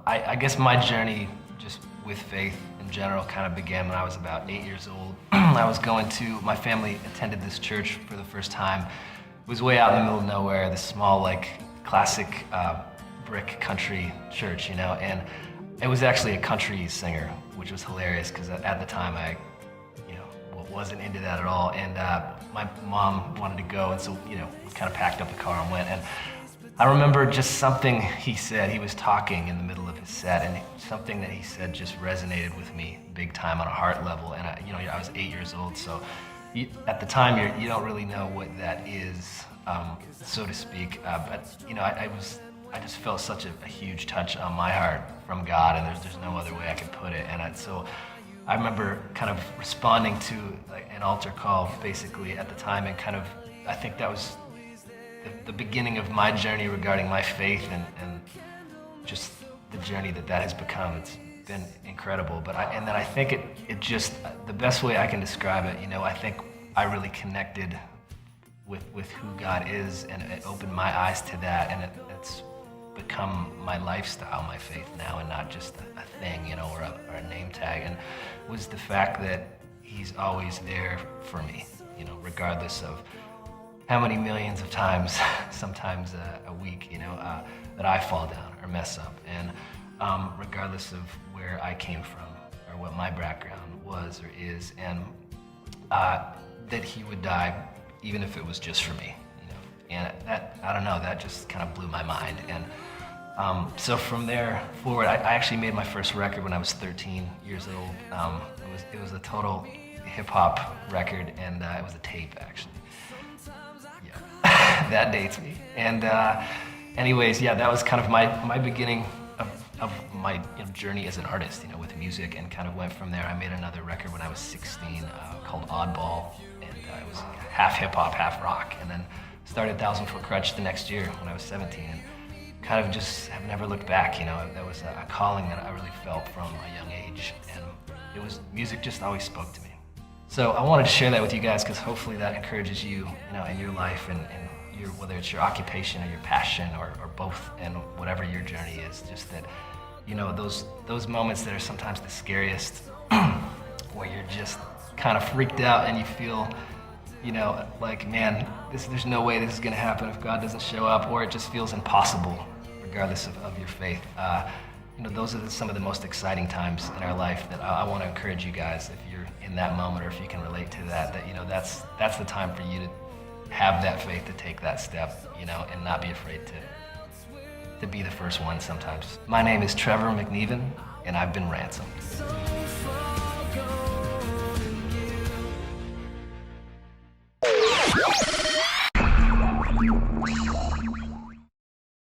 I guess my journey just with faith in general kind of began when I was about 8 years old. My family attended this church for the first time. It was way out in the middle of nowhere, this small, like, classic brick country church, and it was actually a country singer, which was hilarious because at the time I wasn't into that at all, and my mom wanted to go, and so we kind of packed up the car and went. And I remember just something he said. He was talking in the middle of his set, and something that he said just resonated with me big time on a heart level. And I was 8 years old, so at the time you don't really know what that is, so to speak. But I just felt such a huge touch on my heart from God, and there's no other way I could put it. And so I remember kind of responding to an altar call basically at the time, and I think that was the beginning of my journey regarding my faith and just the journey that has become. It's been incredible. But I think it just, the best way I can describe it, I think I really connected with who God is, and it opened my eyes to that, and it's become my lifestyle, my faith now, and not just a thing, or a name tag. And it was the fact that he's always there for me, regardless of how many millions of times, sometimes a week, that I fall down or mess up. And regardless of where I came from or what my background was or is, and that he would die even if it was just for me, And that, I don't know, that just kind of blew my mind. And so from there forward, I actually made my first record when I was 13 years old. It was a total hip-hop record, and it was a tape, actually. Yeah, that dates me. And anyways, yeah, that was kind of my beginning of my journey as an artist, with music, and kind of went from there. I made another record when I was 16 called Oddball, and it was half hip-hop, half rock, and then started 1,000 Foot Krutch the next year when I was 17, and kind of just have never looked back. That was a calling that I really felt from a young age, and music just always spoke to me. So I wanted to share that with you guys because hopefully that encourages you, in your life, and whether it's your occupation or your passion or both, and whatever your journey is, just that, those moments that are sometimes the scariest, where you're just kind of freaked out and you feel, like, man, there's no way this is going to happen if God doesn't show up, or it just feels impossible, regardless of your faith. Those are some of the most exciting times in our life that I want to encourage you guys, if you're in that moment or if you can relate to that, that's the time for you to have that faith, to take that step, and not be afraid to be the first one sometimes. My name is Trevor McNevan, and I've been ransomed.